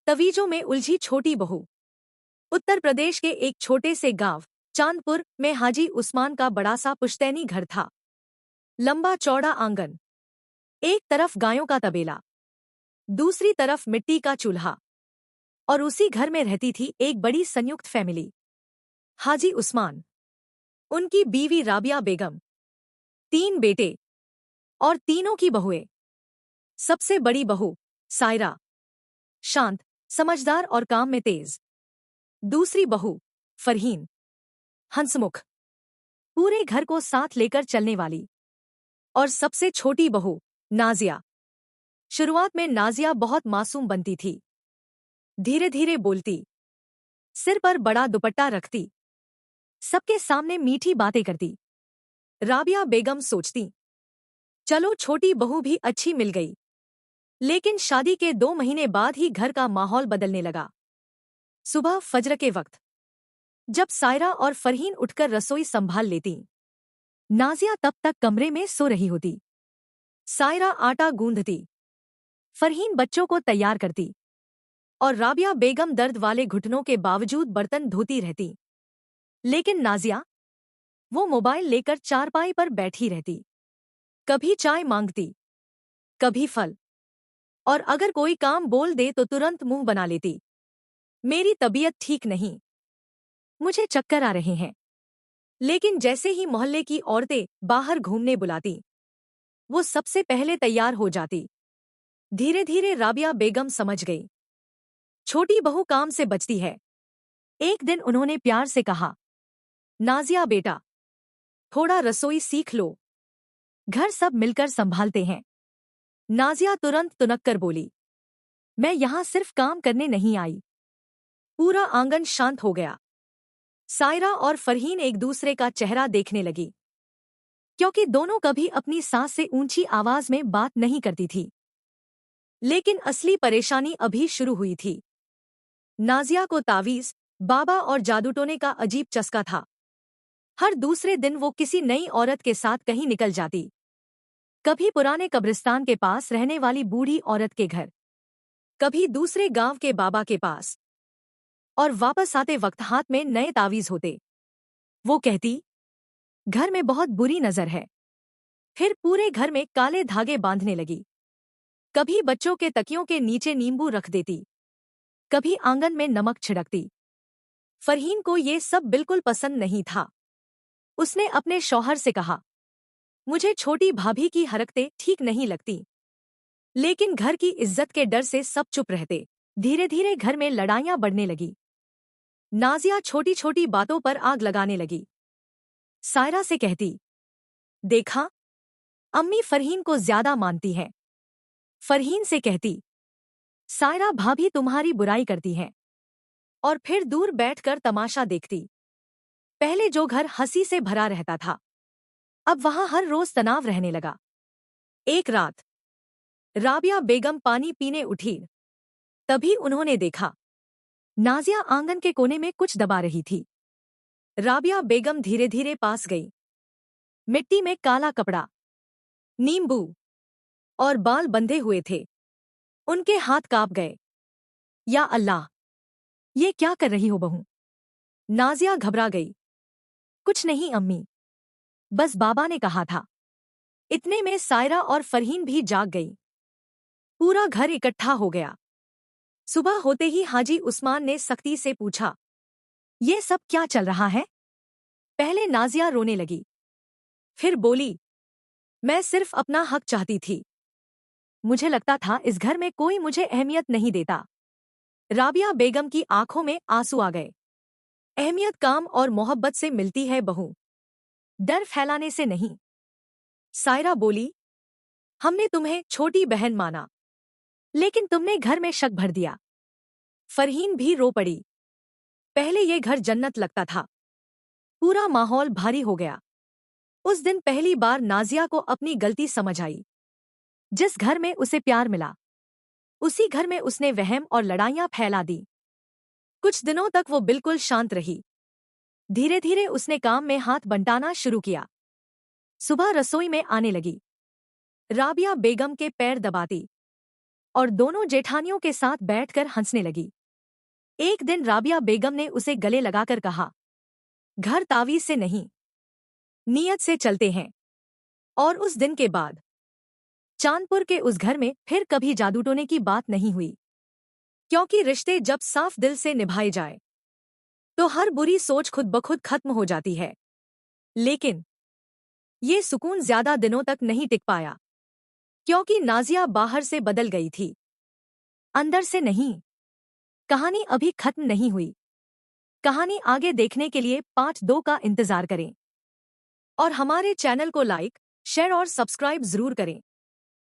तवीजों में उलझी छोटी बहू। उत्तर प्रदेश के एक छोटे से गांव चांदपुर में हाजी उस्मान का बड़ा सा पुश्तैनी घर था। लंबा चौड़ा आंगन, एक तरफ गायों का तबेला, दूसरी तरफ मिट्टी का चूल्हा। और उसी घर में रहती थी एक बड़ी संयुक्त फैमिली। हाजी उस्मान, उनकी बीवी राबिया बेगम, 3 बेटे और तीनों की बहुएं। सबसे बड़ी बहू सायरा, शांत, समझदार और काम में तेज। दूसरी बहू फरहीन, हंसमुख, पूरे घर को साथ लेकर चलने वाली। और सबसे छोटी बहू नाजिया। शुरुआत में नाजिया बहुत मासूम बनती थी, धीरे धीरे बोलती, सिर पर बड़ा दुपट्टा रखती, सबके सामने मीठी बातें करती। राबिया बेगम सोचती, चलो छोटी बहू भी अच्छी मिल गई। लेकिन शादी के 2 महीने बाद ही घर का माहौल बदलने लगा। सुबह फज्र के वक्त जब सायरा और फरहीन उठकर रसोई संभाल लेती, नाजिया तब तक कमरे में सो रही होती। सायरा आटा गूंधती, फरहीन बच्चों को तैयार करती और राबिया बेगम दर्द वाले घुटनों के बावजूद बर्तन धोती रहती। लेकिन नाजिया, वो मोबाइल लेकर चारपाई पर बैठी रहती, कभी चाय मांगती, कभी फल, और अगर कोई काम बोल दे तो तुरंत मुंह बना लेती। मेरी तबीयत ठीक नहीं, मुझे चक्कर आ रहे हैं। लेकिन जैसे ही मोहल्ले की औरतें बाहर घूमने बुलाती, वो सबसे पहले तैयार हो जाती। धीरे धीरे राबिया बेगम समझ गई, छोटी बहू काम से बचती है। एक दिन उन्होंने प्यार से कहा, नाजिया बेटा, थोड़ा रसोई सीख लो, घर सब मिलकर संभालते हैं। नाजिया तुरंत तुनक कर बोली, मैं यहां सिर्फ काम करने नहीं आई। पूरा आंगन शांत हो गया। सायरा और फरहीन एक दूसरे का चेहरा देखने लगी, क्योंकि दोनों कभी अपनी सास से ऊंची आवाज में बात नहीं करती थी। लेकिन असली परेशानी अभी शुरू हुई थी। नाजिया को तावीज, बाबा और जादूटोने का अजीब चस्का था। हर दूसरे दिन वो किसी नई औरत के साथ कहीं निकल जाती, कभी पुराने कब्रिस्तान के पास रहने वाली बूढ़ी औरत के घर, कभी दूसरे गांव के बाबा के पास, और वापस आते वक्त हाथ में नए तावीज होते। वो कहती, घर में बहुत बुरी नजर है। फिर पूरे घर में काले धागे बांधने लगी। कभी बच्चों के तकियों के नीचे नींबू रख देती, कभी आंगन में नमक छिड़कती। फरहीन को ये सब बिल्कुल पसंद नहीं था। उसने अपने शौहर से कहा, मुझे छोटी भाभी की हरकतें ठीक नहीं लगती। लेकिन घर की इज्जत के डर से सब चुप रहते। धीरे धीरे घर में लड़ाइयां बढ़ने लगी। नाजिया छोटी छोटी बातों पर आग लगाने लगी। सायरा से कहती, देखा, अम्मी फरहीन को ज्यादा मानती हैं। फरहीन से कहती, सायरा भाभी तुम्हारी बुराई करती हैं। और फिर दूर बैठकर तमाशा देखती। पहले जो घर हंसी से भरा रहता था, अब वहां हर रोज तनाव रहने लगा। एक रात राबिया बेगम पानी पीने उठी, तभी उन्होंने देखा, नाजिया आंगन के कोने में कुछ दबा रही थी। राबिया बेगम धीरे धीरे पास गई। मिट्टी में काला कपड़ा, नींबू और बाल बंधे हुए थे। उनके हाथ कांप गए। या अल्लाह, ये क्या कर रही हो बहू? नाजिया घबरा गई। कुछ नहीं अम्मी, बस बाबा ने कहा था। इतने में सायरा और फरहीन भी जाग गई। पूरा घर इकट्ठा हो गया। सुबह होते ही हाजी उस्मान ने सख्ती से पूछा, ये सब क्या चल रहा है? पहले नाजिया रोने लगी, फिर बोली, मैं सिर्फ अपना हक चाहती थी। मुझे लगता था इस घर में कोई मुझे अहमियत नहीं देता। राबिया बेगम की आंखों में आंसू आ गए। अहमियत काम और मोहब्बत से मिलती है बहू, डर फैलाने से नहीं। सायरा बोली, हमने तुम्हें छोटी बहन माना, लेकिन तुमने घर में शक भर दिया। फरहीन भी रो पड़ी। पहले ये घर जन्नत लगता था। पूरा माहौल भारी हो गया। उस दिन पहली बार नाजिया को अपनी गलती समझ आई। जिस घर में उसे प्यार मिला, उसी घर में उसने वहम और लड़ाइयां फैला दी। कुछ दिनों तक वो बिल्कुल शांत रही। धीरे धीरे उसने काम में हाथ बंटाना शुरू किया। सुबह रसोई में आने लगी, राबिया बेगम के पैर दबाती, और दोनों जेठानियों के साथ बैठकर हंसने लगी। एक दिन राबिया बेगम ने उसे गले लगाकर कहा, घर तावीज से नहीं, नीयत से चलते हैं। और उस दिन के बाद चांदपुर के उस घर में फिर कभी जादूटोने की बात नहीं हुई, क्योंकि रिश्ते जब साफ दिल से निभाए जाए तो हर बुरी सोच खुद ब खुद खत्म हो जाती है। लेकिन ये सुकून ज्यादा दिनों तक नहीं टिक पाया, क्योंकि नाजिया बाहर से बदल गई थी, अंदर से नहीं। कहानी अभी खत्म नहीं हुई। कहानी आगे देखने के लिए पार्ट 2 का इंतजार करें और हमारे चैनल को लाइक, शेयर और सब्सक्राइब जरूर करें।